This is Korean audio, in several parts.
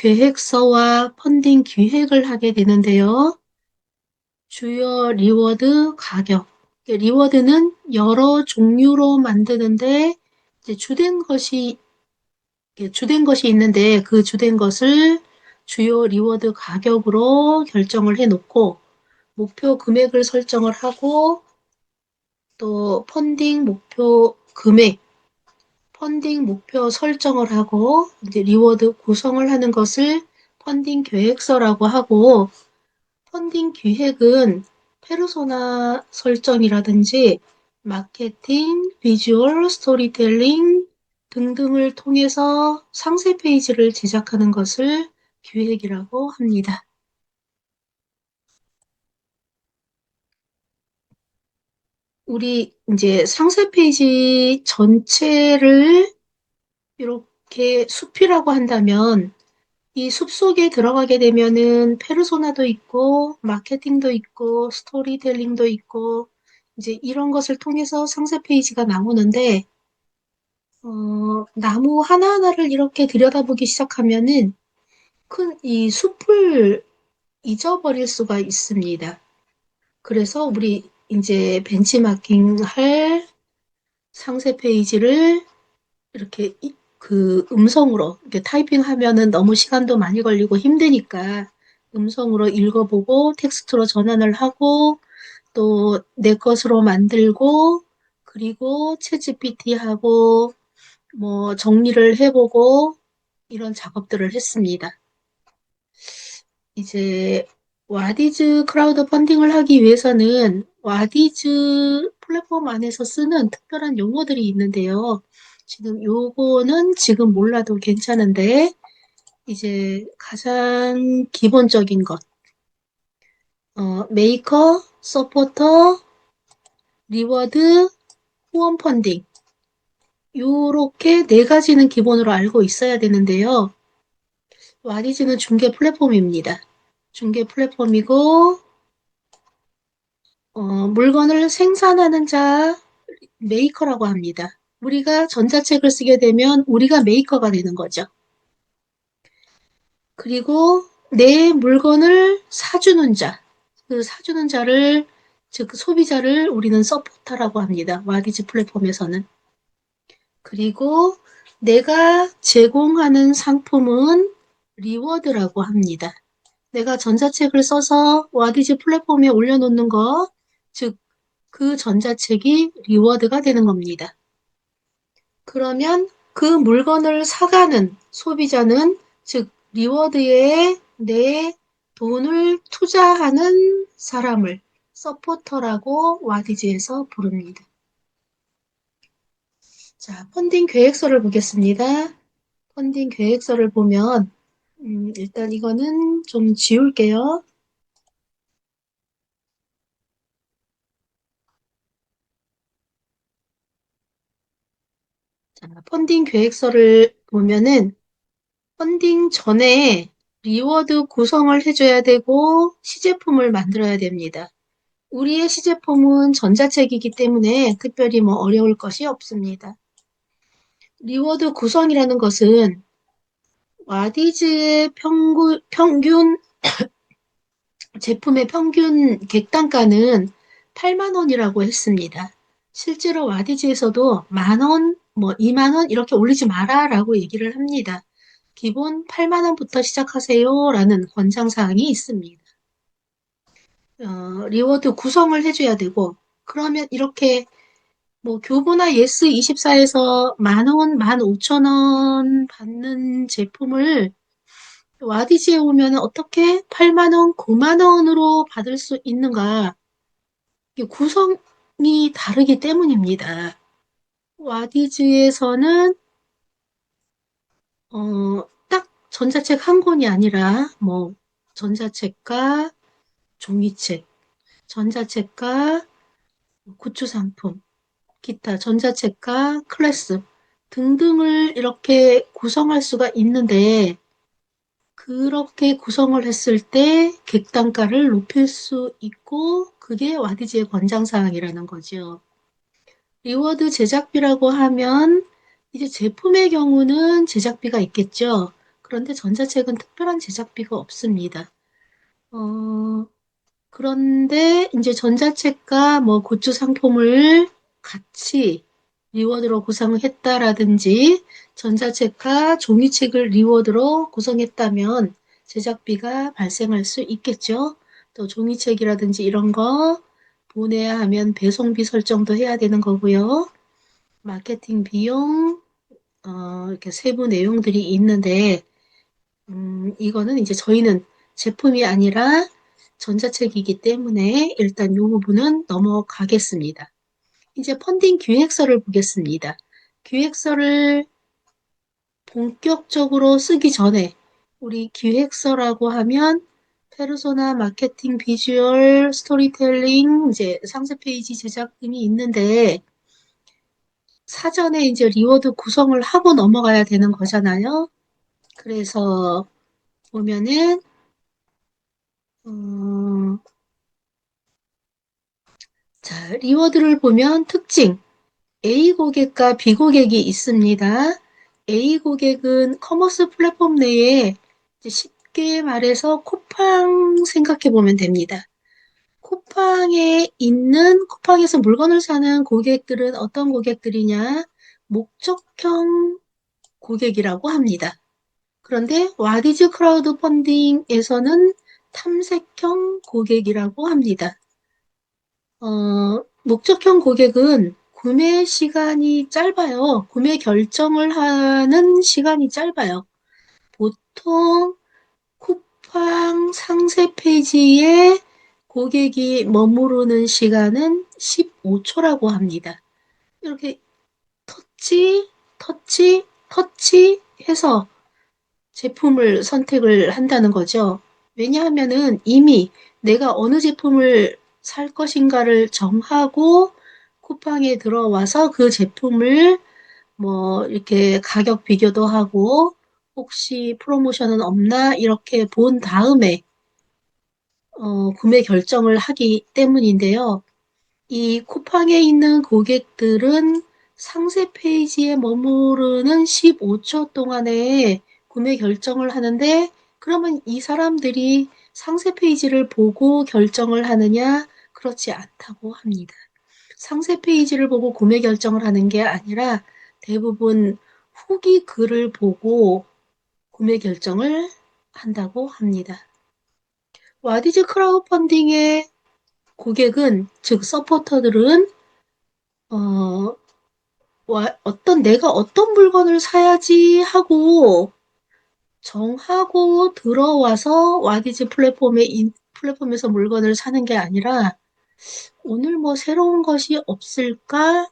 계획서와 펀딩 기획을 하게 되는데요. 주요 리워드 가격. 리워드는 여러 종류로 만드는데 이제 주된 것이 있는데 그 주된 것을 주요 리워드 가격으로 결정을 해 놓고 목표 금액을 설정을 하고 또 펀딩 목표 설정을 하고 이제 리워드 구성을 하는 것을 펀딩 계획서라고 하고 펀딩 기획은 페르소나 설정이라든지 마케팅, 비주얼, 스토리텔링 등등을 통해서 상세 페이지를 제작하는 것을 기획이라고 합니다. 우리 이제 상세 페이지 전체를 이렇게 숲이라고 한다면 이 숲속에 들어가게 되면은 페르소나도 있고 마케팅도 있고 스토리텔링도 있고 이제 이런 것을 통해서 상세 페이지가 나오는데 나무 하나하나를 이렇게 들여다보기 시작하면은 큰 이 숲을 잊어버릴 수가 있습니다. 그래서 우리 이제 벤치마킹 할 상세 페이지를 이렇게 그 음성으로 이렇게 타이핑하면은 너무 시간도 많이 걸리고 힘드니까 음성으로 읽어보고 텍스트로 전환을 하고 또 내 것으로 만들고 그리고 챗GPT하고 뭐 정리를 해보고 이런 작업들을 했습니다. 이제 와디즈 크라우드 펀딩을 하기 위해서는 와디즈 플랫폼 안에서 쓰는 특별한 용어들이 있는데요. 지금 요거는 지금 몰라도 괜찮은데 이제 가장 기본적인 것, 메이커, 서포터, 리워드, 후원 펀딩 요렇게 네 가지는 기본으로 알고 있어야 되는데요. 와디즈는 중개 플랫폼입니다. 중개 플랫폼이고 물건을 생산하는 자 메이커라고 합니다. 우리가 전자책을 쓰게 되면 우리가 메이커가 되는 거죠. 그리고 내 물건을 사주는 자, 그 사주는 자를 즉 소비자를 우리는 서포터라고 합니다. 와디즈 플랫폼에서는. 그리고 내가 제공하는 상품은 리워드라고 합니다. 내가 전자책을 써서 와디즈 플랫폼에 올려놓는 거, 즉 그 전자책이 리워드가 되는 겁니다. 그러면 그 물건을 사가는 소비자는 즉 리워드에 내 돈을 투자하는 사람을 서포터라고 와디즈에서 부릅니다. 자, 펀딩 계획서를 보겠습니다. 펀딩 계획서를 보면 일단 이거는 좀 지울게요. 자, 펀딩 계획서를 보면은 펀딩 전에 리워드 구성을 해줘야 되고 시제품을 만들어야 됩니다. 우리의 시제품은 전자책이기 때문에 특별히 뭐 어려울 것이 없습니다. 리워드 구성이라는 것은 와디즈의 평균 제품의 평균 객단가는 8만 원이라고 했습니다. 실제로 와디즈에서도 만 원, 뭐 2만 원 이렇게 올리지 마라라고 얘기를 합니다. 기본 8만 원부터 시작하세요라는 권장사항이 있습니다. 리워드 구성을 해줘야 되고 그러면 이렇게 뭐 교보나 예스24에서 만 원, 15,000원 받는 제품을 와디즈에 오면 어떻게 8만 원, 9만 원으로 받을 수 있는가? 이게 구성이 다르기 때문입니다. 와디즈에서는 딱 전자책 한 권이 아니라 뭐 전자책과 종이책, 전자책과 굿즈 상품, 기타 전자책과 클래스 등등을 이렇게 구성할 수가 있는데 그렇게 구성을 했을 때 객단가를 높일 수 있고 그게 와디즈의 권장사항이라는 거죠. 리워드 제작비라고 하면 이제 제품의 경우는 제작비가 있겠죠. 그런데 전자책은 특별한 제작비가 없습니다. 어, 그런데 이제 전자책과 뭐 굿즈 상품을 같이 리워드로 구성했다라든지 전자책과 종이책을 리워드로 구성했다면 제작비가 발생할 수 있겠죠. 또 종이책이라든지 이런 거 보내야 하면 배송비 설정도 해야 되는 거고요. 마케팅 비용, 이렇게 세부 내용들이 있는데 이거는 이제 저희는 제품이 아니라 전자책이기 때문에 일단 이 부분은 넘어가겠습니다. 이제 펀딩 기획서를 보겠습니다. 기획서를 본격적으로 쓰기 전에 우리 기획서라고 하면 페르소나, 마케팅, 비주얼, 스토리텔링, 이제 상세 페이지 제작 등이 있는데 사전에 이제 리워드 구성을 하고 넘어가야 되는 거잖아요. 그래서 보면은 어, 자, 리워드를 보면 특징 A 고객과 B 고객이 있습니다. A 고객은 커머스 플랫폼 내에 쉽게 말해서 쿠팡 생각해 보면 됩니다. 쿠팡에서 물건을 사는 고객들은 어떤 고객들이냐? 목적형 고객이라고 합니다. 그런데 와디즈 크라우드 펀딩에서는 탐색형 고객이라고 합니다. 목적형 고객은 구매 시간이 짧아요. 구매 결정을 하는 시간이 짧아요. 보통 쿠팡 상세 페이지에 고객이 머무르는 시간은 15초라고 합니다. 이렇게 터치, 터치 해서 제품을 선택을 한다는 거죠. 왜냐하면은 이미 내가 어느 제품을 살 것인가를 정하고 쿠팡에 들어와서 그 제품을 뭐 이렇게 가격 비교도 하고 혹시 프로모션은 없나 이렇게 본 다음에 구매 결정을 하기 때문인데요. 이 쿠팡에 있는 고객들은 상세 페이지에 머무르는 15초 동안에 구매 결정을 하는데 그러면 이 사람들이 상세 페이지를 보고 결정을 하느냐? 그렇지 않다고 합니다. 상세 페이지를 보고 구매 결정을 하는 게 아니라 대부분 후기 글을 보고 구매 결정을 한다고 합니다. 와디즈 크라우드 펀딩의 고객은, 즉 서포터들은 어, 내가 어떤 물건을 사야지 하고 정하고 들어와서 와디즈 플랫폼에서 물건을 사는 게 아니라 오늘 뭐 새로운 것이 없을까?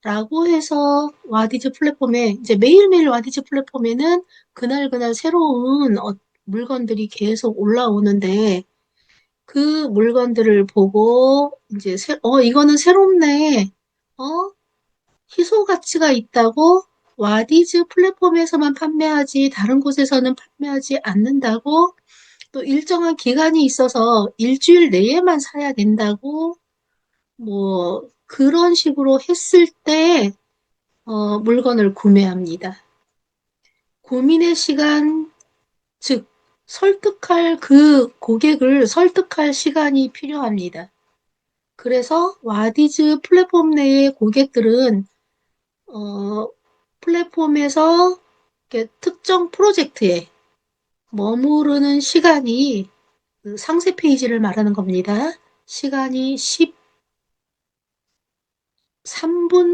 라고 해서 와디즈 플랫폼에 이제 매일매일 와디즈 플랫폼에는 그날그날 새로운 물건들이 계속 올라오는데 그 물건들을 보고 이제 이거는 새롭네. 어, 희소 가치가 있다고 와디즈 플랫폼에서만 판매하지 다른 곳에서는 판매하지 않는다고 또 일정한 기간이 있어서 일주일 내에만 사야 된다고 뭐 그런 식으로 했을 때 물건을 구매합니다. 고민의 시간, 즉 그 고객을 설득할 시간이 필요합니다. 그래서 와디즈 플랫폼 내의 고객들은 어, 플랫폼에서 특정 프로젝트에 머무르는 시간이 그 상세 페이지를 말하는 겁니다. 시간이 13분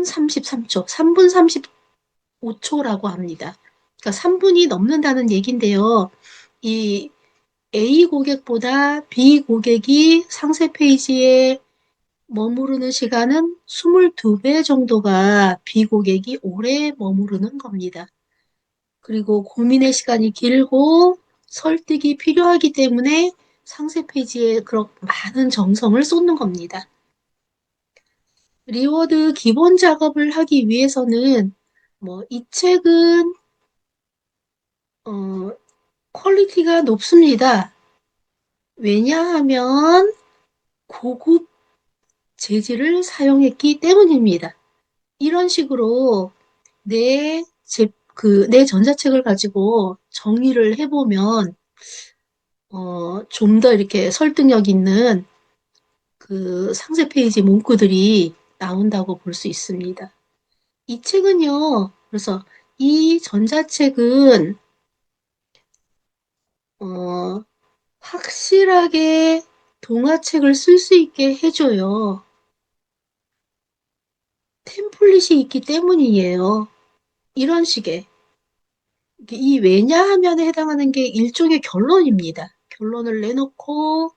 33초, 3분 35초라고 합니다. 그러니까 3분이 넘는다는 얘긴데요. 이 A 고객보다 B 고객이 상세 페이지에 머무르는 시간은 22배 정도가 B 고객이 오래 머무르는 겁니다. 그리고 고민의 시간이 길고 설득이 필요하기 때문에 상세 페이지에 그렇게 많은 정성을 쏟는 겁니다. 리워드 기본 작업을 하기 위해서는 뭐 이 책은 어, 퀄리티가 높습니다. 왜냐하면 고급 재질을 사용했기 때문입니다. 이런 식으로 내 내 전자책을 가지고 정리를 해보면, 좀 더 이렇게 설득력 있는 상세 페이지 문구들이 나온다고 볼 수 있습니다. 이 책은요, 그래서 이 전자책은, 어, 확실하게 동화책을 쓸 수 있게 해줘요. 템플릿이 있기 때문이에요. 이런 식의. 이 왜냐하면에 해당하는 게 일종의 결론입니다. 결론을 내놓고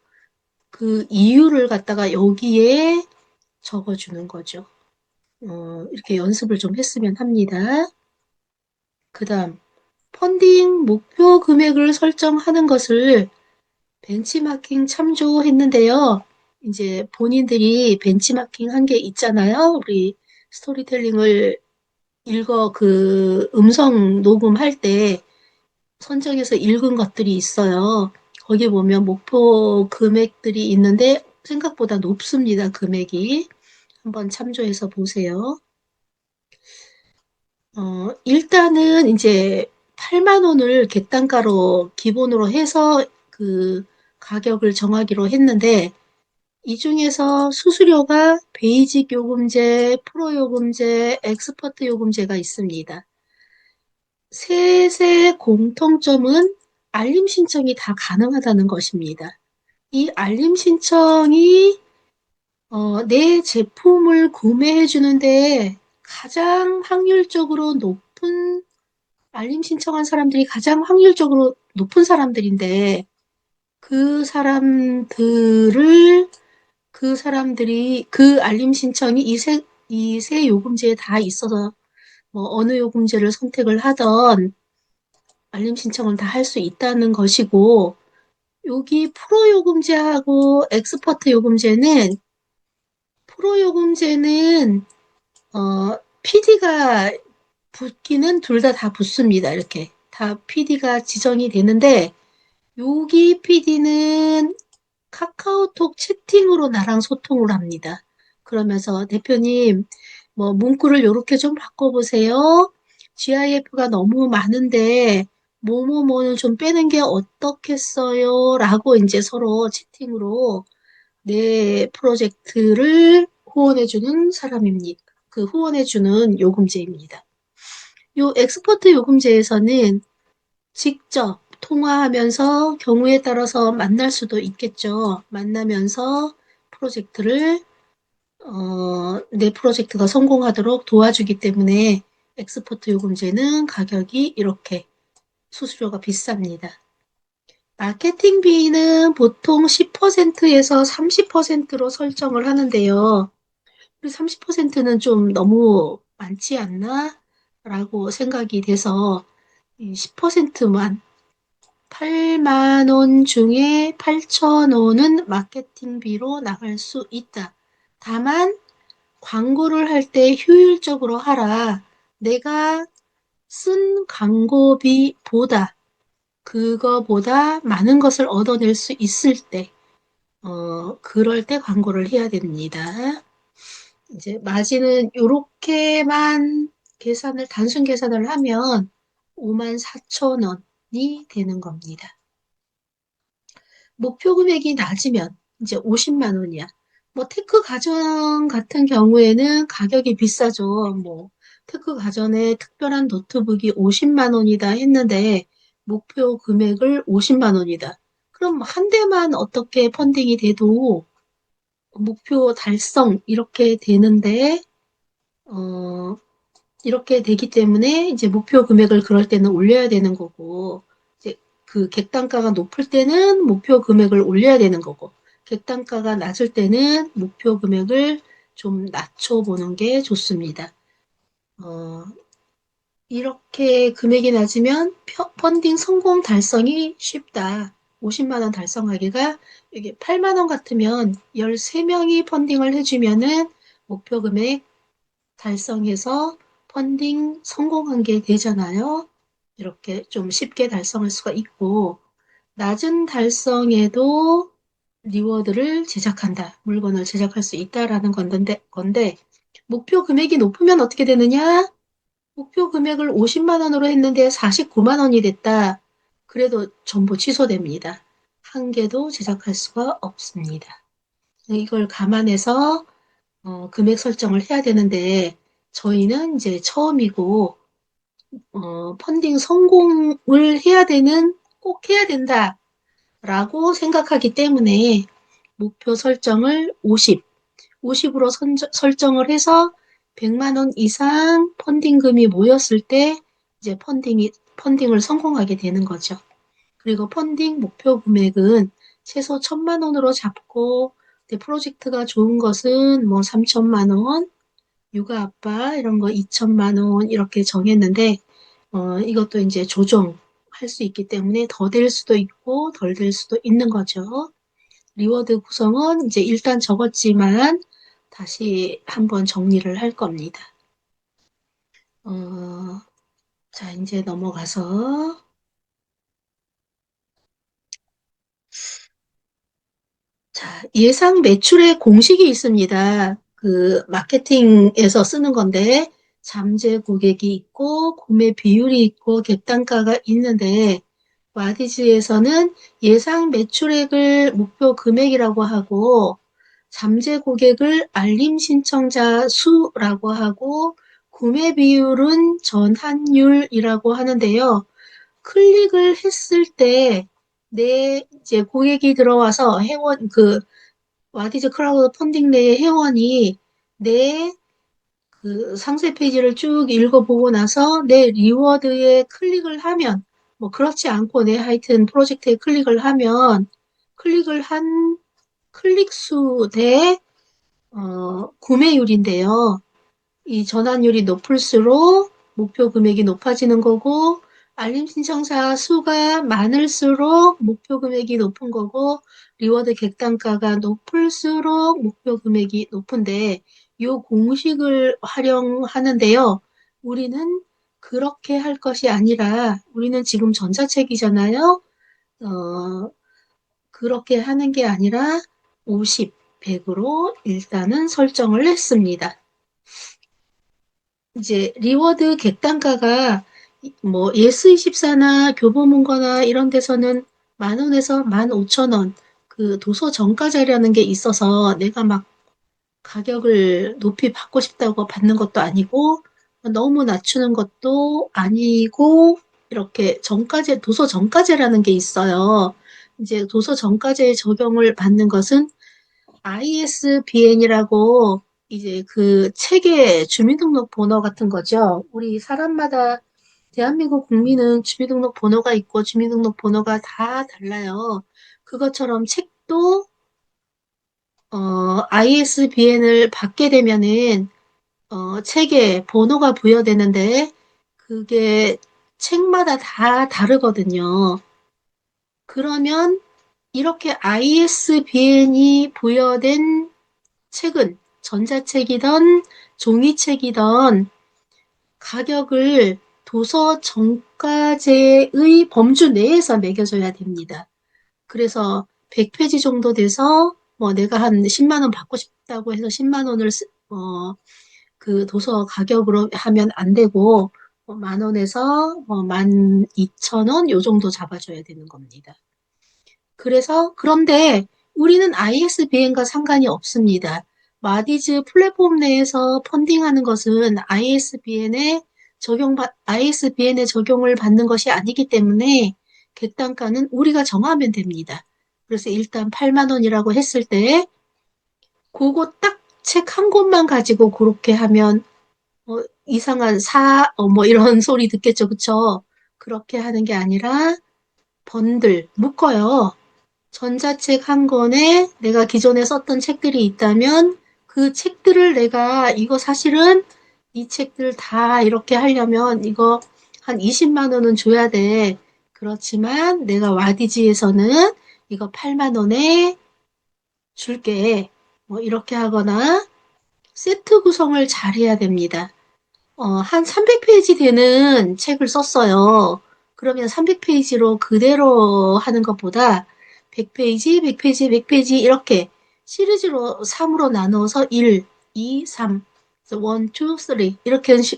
그 이유를 갖다가 여기에 적어주는 거죠. 이렇게 연습을 좀 했으면 합니다. 그 다음, 펀딩 목표 금액을 설정하는 것을 벤치마킹 참조했는데요. 이제 본인들이 벤치마킹 한 게 있잖아요. 우리 스토리텔링을 음성 녹음할 때 선정해서 읽은 것들이 있어요. 거기 보면 목표 금액들이 있는데 생각보다 높습니다. 금액이. 한번 참조해서 보세요. 일단은 이제 8만 원을 객단가로 기본으로 해서 가격을 정하기로 했는데 이 중에서 수수료가 베이직 요금제, 프로 요금제, 엑스퍼트 요금제가 있습니다. 셋의 공통점은 알림 신청이 다 가능하다는 것입니다. 이 알림 신청이 내 제품을 구매해 주는데 가장 확률적으로 높은 알림 신청한 사람들이 가장 확률적으로 높은 사람들인데 그 사람들을 그 사람들이 알림 신청이 이 세 요금제에 다 있어서 뭐 어느 요금제를 선택을 하던 알림 신청을 다 할 수 있다는 것이고 여기 프로 요금제하고 엑스퍼트 요금제는 프로 요금제는 PD가 붙기는 둘 다 붙습니다. 이렇게 다 PD가 지정이 되는데 여기 PD는 카카오톡 채팅으로 나랑 소통을 합니다. 그러면서 대표님, 뭐 문구를 이렇게 좀 바꿔보세요. GIF가 너무 많은데 뭐뭐뭐는 좀 빼는 게 어떻겠어요? 라고 이제 서로 채팅으로 내 프로젝트를 후원해주는 사람입니다. 후원해주는 요금제입니다. 요 엑스퍼트 요금제에서는 직접 통화하면서 경우에 따라서 만날 수도 있겠죠. 만나면서 프로젝트를, 내 프로젝트가 성공하도록 도와주기 때문에 엑스포트 요금제는 가격이 이렇게 수수료가 비쌉니다. 마케팅비는 보통 10%에서 30%로 설정을 하는데요. 30%는 좀 너무 많지 않나? 라고 생각이 돼서 10%만 8만 원 중에 8천 원은 마케팅비로 나갈 수 있다. 다만 광고를 할 때 효율적으로 하라. 내가 쓴 광고비보다 그거보다 많은 것을 얻어낼 수 있을 때, 그럴 때 광고를 해야 됩니다. 이제 마진은 요렇게만 단순 계산을 하면 5만 4천 원이 되는 겁니다. 목표 금액이 낮으면 이제 50만 원이야. 뭐 테크 가전 같은 경우에는 가격이 비싸죠. 뭐 테크 가전에 특별한 노트북이 50만 원이다 했는데 목표 금액을 50만 원이다. 그럼 한 대만 어떻게 펀딩이 돼도 목표 달성 이렇게 되는데 어 이렇게 되기 때문에 이제 목표 금액을 그럴 때는 올려야 되는 거고, 이제 객단가가 높을 때는 목표 금액을 올려야 되는 거고, 객단가가 낮을 때는 목표 금액을 좀 낮춰보는 게 좋습니다. 어, 이렇게 금액이 낮으면 펀딩 성공 달성이 쉽다. 50만 원 달성하기가 이게 8만 원 같으면 13명이 펀딩을 해주면은 목표 금액 달성해서 펀딩 성공한 게 되잖아요. 이렇게 좀 쉽게 달성할 수가 있고, 낮은 달성에도 리워드를 제작한다. 물건을 제작할 수 있다라는 건데, 목표 금액이 높으면 어떻게 되느냐? 목표 금액을 50만 원으로 했는데 49만 원이 됐다. 그래도 전부 취소됩니다. 한 개도 제작할 수가 없습니다. 이걸 감안해서 금액 설정을 해야 되는데 저희는 이제 처음이고 펀딩 성공을 해야 되는 꼭 해야 된다라고 생각하기 때문에 목표 설정을 50으로 설정을 해서 100만 원 이상 펀딩금이 모였을 때 이제 펀딩을 성공하게 되는 거죠. 그리고 펀딩 목표 금액은 최소 1,000만 원으로 잡고 프로젝트가 좋은 것은 뭐 3천만 원, 육아 아빠 이런 거 2천만 원 이렇게 정했는데 이것도 이제 조정할 수 있기 때문에 더 될 수도 있고 덜 될 수도 있는 거죠. 리워드 구성은 이제 일단 적었지만 다시 한번 정리를 할 겁니다. 어, 자, 이제 넘어가서 자, 예상 매출의 공식이 있습니다. 그 마케팅에서 쓰는 건데 잠재 고객이 있고 구매 비율이 있고 객단가가 있는데 와디즈에서는 예상 매출액을 목표 금액이라고 하고 잠재 고객을 알림 신청자 수라고 하고 구매 비율은 전환율이라고 하는데요. 클릭을 했을 때 내 이제 고객이 들어와서 회원 와디즈 크라우드 펀딩 내의 회원이 내 그 상세 페이지를 쭉 읽어보고 나서 내 리워드에 클릭을 하면 뭐 그렇지 않고 내 하여튼 프로젝트에 클릭을 하면 클릭을 한 클릭 수 대 구매율인데요. 이 전환율이 높을수록 목표 금액이 높아지는 거고 알림 신청자 수가 많을수록 목표 금액이 높은 거고 리워드 객단가가 높을수록 목표 금액이 높은데 이 공식을 활용하는데요. 우리는 그렇게 할 것이 아니라 우리는 지금 전자책이잖아요. 어, 그렇게 하는 게 아니라 50, 100으로 일단은 설정을 했습니다. 이제 리워드 객단가가 뭐 예스24나 교보문고나 이런 데서는 10,000원에서 15,000원 그 도서 정가제라는 게 있어서 내가 막 가격을 높이 받고 싶다고 받는 것도 아니고 너무 낮추는 것도 아니고 이렇게 정가제 도서 정가제라는 게 있어요. 이제 도서 정가제에 적용을 받는 것은 ISBN이라고 이제 그 책의 주민등록 번호 같은 거죠. 우리 사람마다 대한민국 국민은 주민등록 번호가 있고 주민등록 번호가 다 달라요. 그것처럼 책도 ISBN을 받게 되면은 책에 번호가 부여되는데 그게 책마다 다 다르거든요. 그러면 이렇게 ISBN이 부여된 책은 전자책이든 종이책이든 가격을 도서 정가제의 범주 내에서 매겨줘야 됩니다. 그래서 100페이지 정도 돼서 뭐 내가 한 10만 원 받고 싶다고 해서 10만 원을 그 도서 가격으로 하면 안 되고 10,000원에서 12,000원 요 정도 잡아줘야 되는 겁니다. 그래서 그런데 우리는 ISBN과 상관이 없습니다. 마디즈 플랫폼 내에서 펀딩하는 것은 ISBN에 적용을 받는 것이 아니기 때문에 객단가는 우리가 정하면 됩니다. 그래서 일단 8만 원이라고 했을 때 그거 딱 책 한 권만 가지고 그렇게 하면 이상한 뭐 이런 소리 듣겠죠. 그쵸? 그렇게 하는 게 아니라 번들 묶어요. 전자책 한 권에 내가 기존에 썼던 책들이 있다면 그 책들을 내가 이거 사실은 이 책들 다 이렇게 하려면 이거 한 20만 원은 줘야 돼. 그렇지만 내가 와디지에서는 이거 8만 원에 줄게. 뭐 이렇게 하거나 세트 구성을 잘 해야 됩니다. 한 300페이지 되는 책을 썼어요. 그러면 300페이지로 그대로 하는 것보다 100페이지, 100페이지, 100페이지 이렇게 시리즈로 3으로 나눠서 1, 2, 3. 원, 투, 쓰리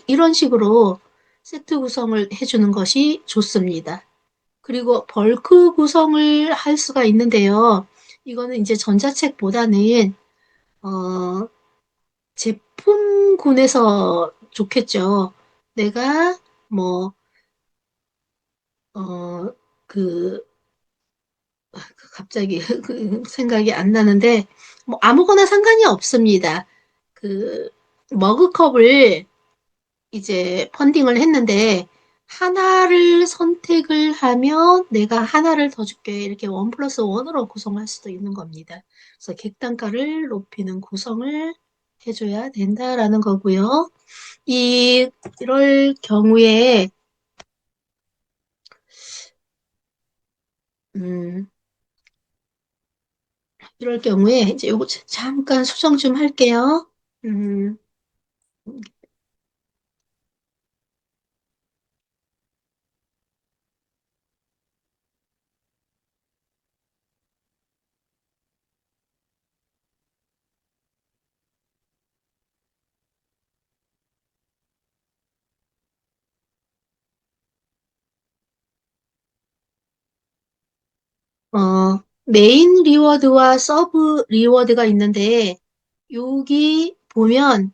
이런 식으로 세트 구성을 해주는 것이 좋습니다. 그리고 벌크 구성을 할 수가 있는데요. 이거는 이제 전자책보다는 어, 제품군에서 좋겠죠. 내가 뭐 어, 그 갑자기 그 생각이 안 나는데 뭐 아무거나 상관이 없습니다. 그 머그컵을 이제 펀딩을 했는데 하나를 선택을 하면 내가 하나를 더 줄게 이렇게 원 플러스 원으로 구성할 수도 있는 겁니다. 그래서 객단가를 높이는 구성을 해줘야 된다라는 거고요. 이럴 경우에 음, 이럴 경우에 이제 요거 잠깐 수정 좀 할게요. 음, 메인 리워드와 서브 리워드가 있는데 여기 보면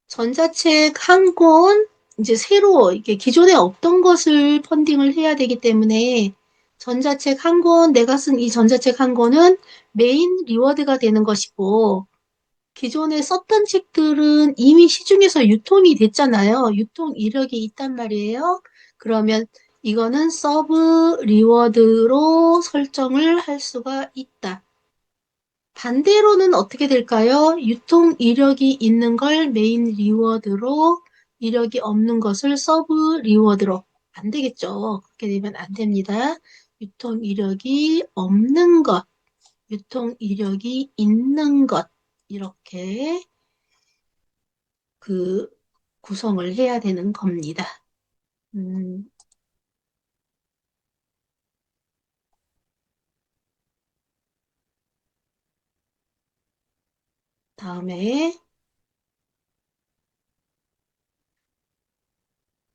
전자책 한 권, 이제 새로, 이게 기존에 없던 것을 펀딩을 해야 되기 때문에 전자책 한 권, 내가 쓴 이 전자책 한 권은 메인 리워드가 되는 것이고, 기존에 썼던 책들은 이미 시중에서 유통이 됐잖아요. 유통 이력이 있단 말이에요. 그러면 이거는 서브 리워드로 설정을 할 수가 있다. 반대로는 어떻게 될까요? 유통 이력이 있는 걸 메인 리워드로, 이력이 없는 것을 서브 리워드로. 안 되겠죠. 그렇게 되면 안 됩니다. 유통 이력이 없는 것, 유통 이력이 있는 것, 이렇게 그 구성을 해야 되는 겁니다. 음, 다음에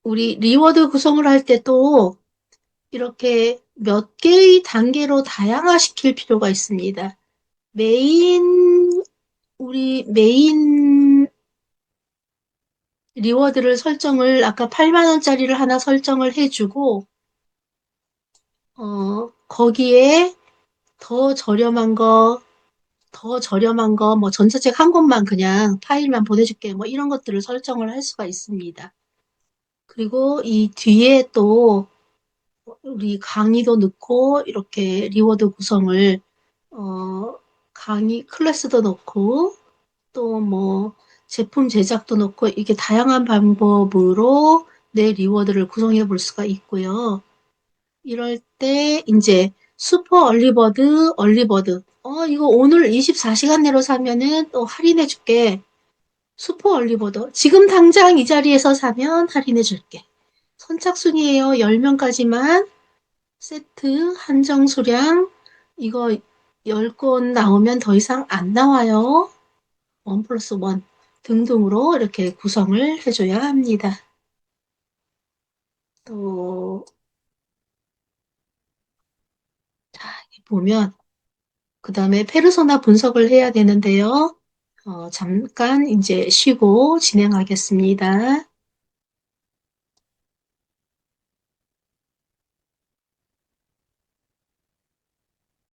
우리 리워드 구성을 할 때 또 이렇게 몇 개의 단계로 다양화시킬 필요가 있습니다. 메인, 우리 메인 리워드를 설정을 아까 8만 원짜리를 하나 설정을 해주고, 거기에 더 저렴한 거, 더 저렴한 거, 뭐 전자책 한 권만 그냥 파일만 보내줄게. 뭐 이런 것들을 설정을 할 수가 있습니다. 그리고 이 뒤에 또 우리 강의도 넣고 이렇게 리워드 구성을, 강의 클래스도 넣고 또 뭐 제품 제작도 넣고 이게 다양한 방법으로 내 리워드를 구성해 볼 수가 있고요. 이럴 때 이제 슈퍼 얼리버드, 얼리버드. 이거 오늘 24시간 내로 사면은 또 할인해 줄게. 슈퍼 얼리버드. 지금 당장 이 자리에서 사면 할인해 줄게. 선착순이에요. 10명까지만. 세트 한정 수량. 이거 10권 나오면 더 이상 안 나와요. 원 플러스 원 등등으로 이렇게 구성을 해줘야 합니다. 또, 자, 보면, 그 다음에 페르소나 분석을 해야 되는데요. 잠깐 이제 쉬고 진행하겠습니다.